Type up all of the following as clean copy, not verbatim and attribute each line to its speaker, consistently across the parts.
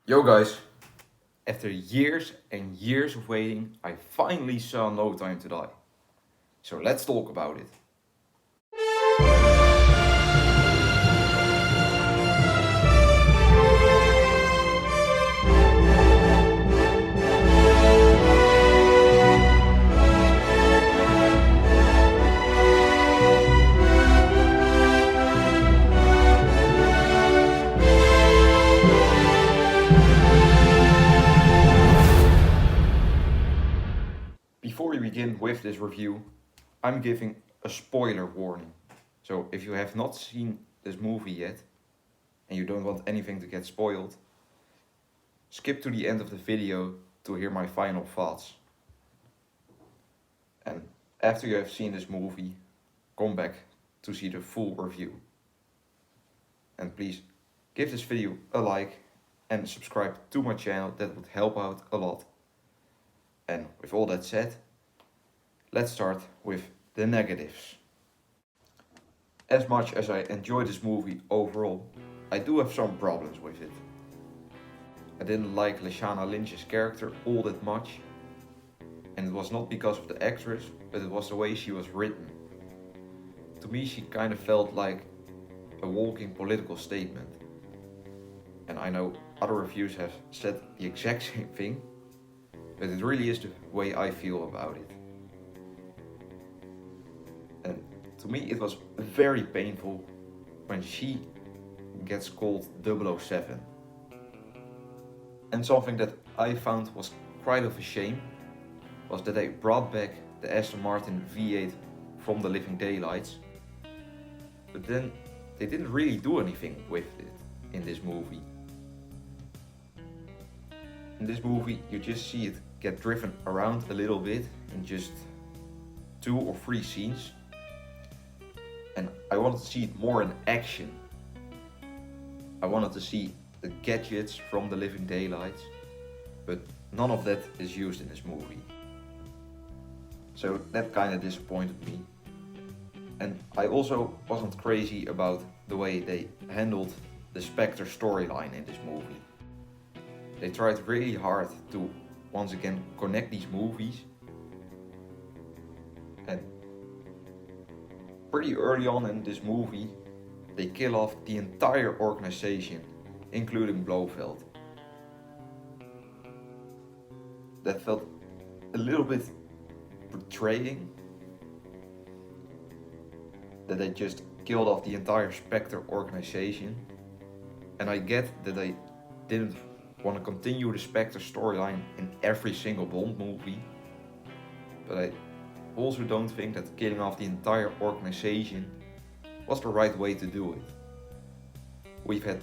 Speaker 1: Yo guys, after years and years of waiting, I finally saw No Time to Die. So let's talk about it. Before we begin with this review, I'm giving a spoiler warning. So if you have not seen this movie yet and you don't want anything to get spoiled, skip to the end of the video to hear my final thoughts. And after you have seen this movie, come back to see the full review. And please give this video a like and subscribe to my channel, that would help out a lot. And with all that said, let's start with the negatives. As much as I enjoy this movie overall, I do have some problems with it. I didn't like Lashana Lynch's character all that much, and it was not because of the actress, but it was the way she was written. To me, she kind of felt like a walking political statement. And I know other reviews have said the exact same thing, but it really is the way I feel about it. And to me, it was very painful when she gets called 007. And something that I found was quite of a shame was that they brought back the Aston Martin V8 from the Living Daylights, but then they didn't really do anything with it in this movie. In this movie, you just see it get driven around a little bit in just 2 or 3 scenes. And I wanted to see it more in action. I wanted to see the gadgets from the Living Daylights, but none of that is used in this movie. So that kind of disappointed me. And I also wasn't crazy about the way they handled the Spectre storyline in this movie. They tried really hard to once again connect these movies, and pretty early on in this movie they kill off the entire organization, including Blofeld. That felt a little bit betraying, that they just killed off the entire Spectre organization. And I get that they didn't want to continue the Spectre storyline in every single Bond movie, but I also don't think that killing off the entire organization was the right way to do it. We've had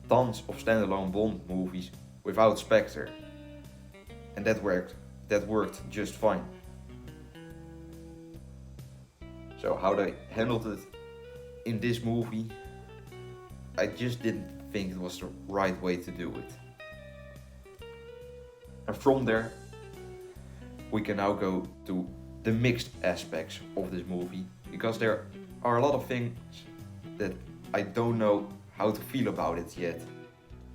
Speaker 1: tons of standalone Bond movies without Spectre, and that worked just fine. So how they handled it in this movie, I just didn't think it was the right way to do it. And from there, we can now go to the mixed aspects of this movie, because there are a lot of things that I don't know how to feel about it yet.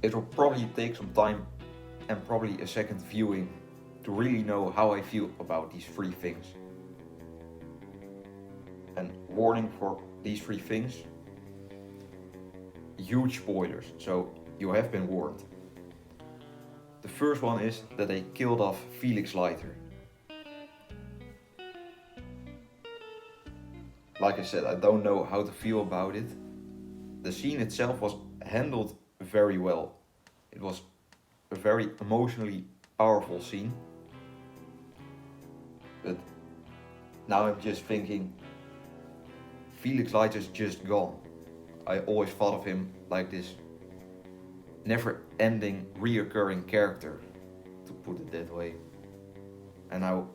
Speaker 1: It will probably take some time and probably a second viewing to really know how I feel about these 3 things. And warning for these 3 things: huge spoilers, so you have been warned. The first one is that they killed off Felix Leiter. Like I said, I don't know how to feel about it. The scene itself was handled very well. It was a very emotionally powerful scene. But now I'm just thinking, Felix Leiter's just gone. I always thought of him like this never-ending, reoccurring character, to put it that way. And now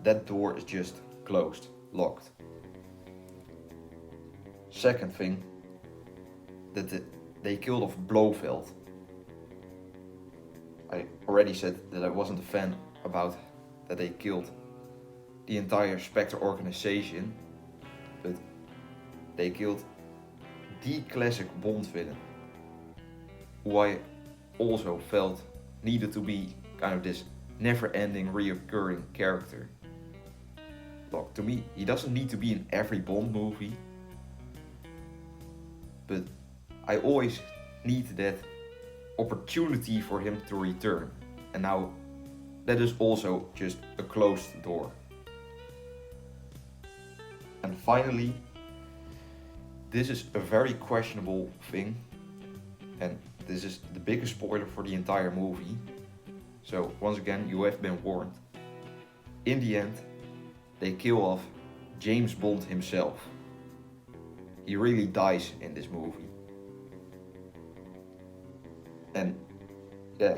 Speaker 1: that door is just closed, locked. Second thing, that they killed off Blofeld. I already said that I wasn't a fan about that they killed the entire Spectre organization, but they killed the classic Bond villain, who I also felt needed to be kind of this never-ending, reoccurring character. Look, to me, he doesn't need to be in every Bond movie, but I always need that opportunity for him to return. And now that is also just a closed door. And finally, this is a very questionable thing, and this is the biggest spoiler for the entire movie. So once again, you have been warned. In the end, they kill off James Bond himself. He really dies in this movie. And yeah,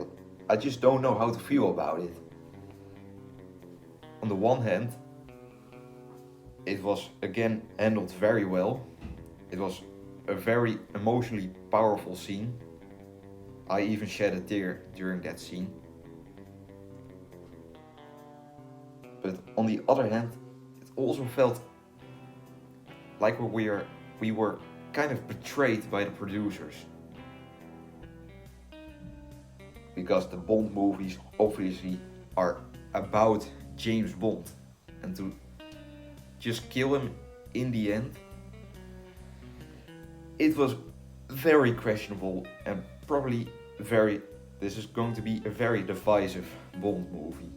Speaker 1: I just don't know how to feel about it. On the one hand, it was again handled very well. It was a very emotionally powerful scene. I even shed a tear during that scene. But on the other hand, it also felt like we were kind of betrayed by the producers. Because the Bond movies obviously are about James Bond. And to just kill him in the end, it was very questionable and probably this is going to be a very divisive Bond movie.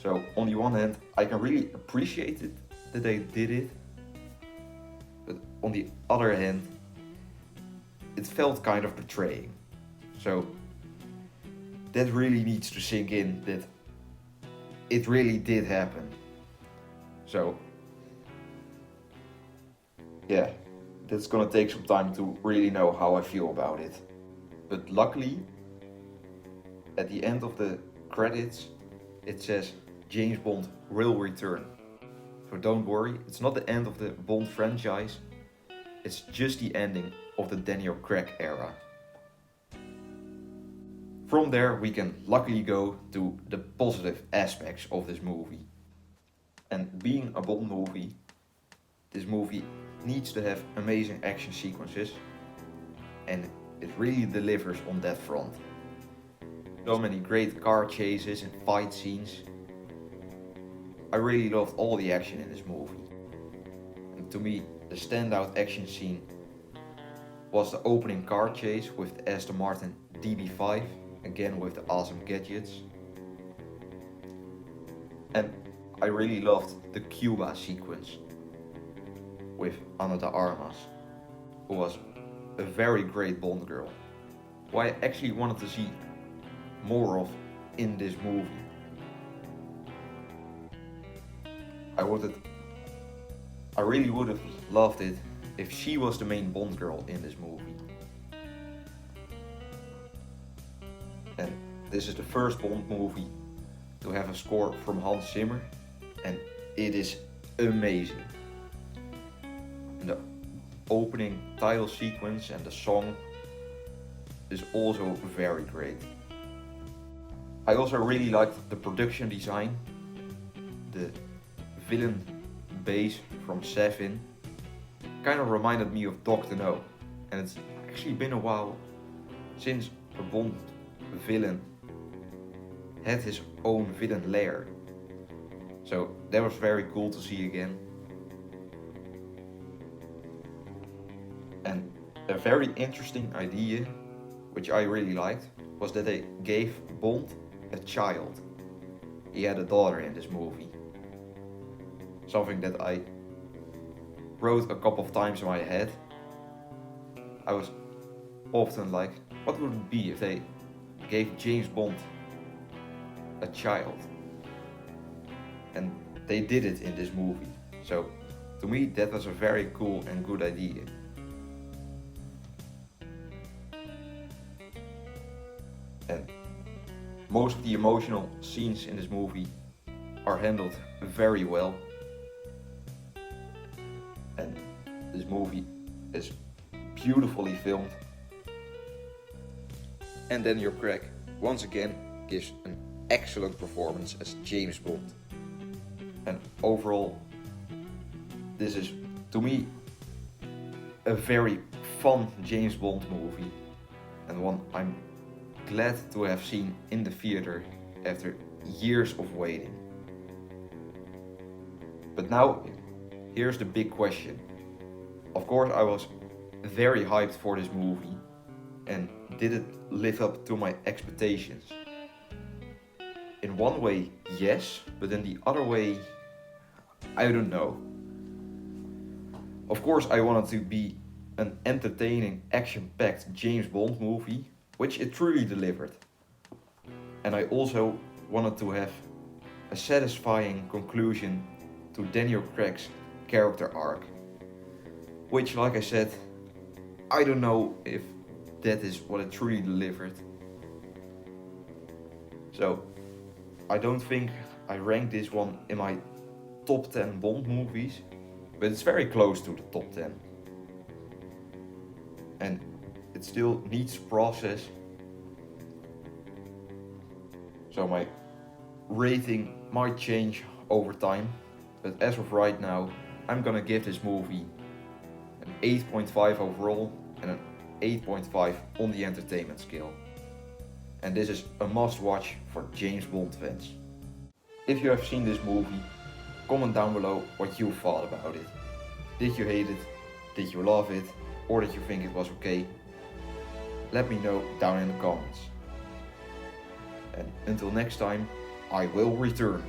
Speaker 1: So on the one hand, I can really appreciate it that they did it. But on the other hand, it felt kind of betraying. So that really needs to sink in, that it really did happen. So yeah, that's gonna take some time to really know how I feel about it. But luckily, at the end of the credits, it says James Bond will return. So don't worry, it's not the end of the Bond franchise, it's just the ending of the Daniel Craig era. From there we can luckily go to the positive aspects of this movie. And being a Bond movie, this movie needs to have amazing action sequences, and it really delivers on that front. So many great car chases and fight scenes. I really loved all the action in this movie. And to me, the standout action scene was the opening car chase with the Aston Martin DB5, again with the awesome gadgets. And I really loved the Cuba sequence with Ana de Armas, who was a very great Bond girl, who I actually wanted to see more of in this movie. I really would have loved it if she was the main Bond girl in this movie. And this is the first Bond movie to have a score from Hans Zimmer, and it is amazing. And the opening title sequence and the song is also very great. I also really liked the production design. The villain base from Safin kind of reminded me of Dr. No, and it's actually been a while since a Bond villain had his own villain lair. So that was very cool to see again. And a very interesting idea, which I really liked, was that they gave Bond a child. He had a daughter in this movie. Something that I wrote a couple of times in my head. I was often like, what would it be if they gave James Bond a child? And they did it in this movie. So to me that was a very cool and good idea. And most of the emotional scenes in this movie are handled very well. And this movie is beautifully filmed. And Daniel Craig once again gives an excellent performance as James Bond. And overall, this is, to me, a very fun James Bond movie. and one I'm glad to have seen in the theater after years of waiting. But now, here's the big question. Of course, I was very hyped for this movie, and did it live up to my expectations? In one way, yes, but in the other way, I don't know. Of course, I wanted to be an entertaining, action-packed James Bond movie, which it truly delivered. And I also wanted to have a satisfying conclusion to Daniel Craig's character arc, which, like I said, I don't know if that is what it truly delivered. So, I don't think I rank this one in my top 10 Bond movies, but it's very close to the top 10. And it still needs process. So my rating might change over time, but as of right now, I'm gonna give this movie an 8.5 overall and an 8.5 on the entertainment scale. And this is a must watch for James Bond fans. If you have seen this movie, comment down below what you thought about it. Did you hate it? Did you love it? Or did you think it was okay? Let me know down in the comments. And until next time, I will return.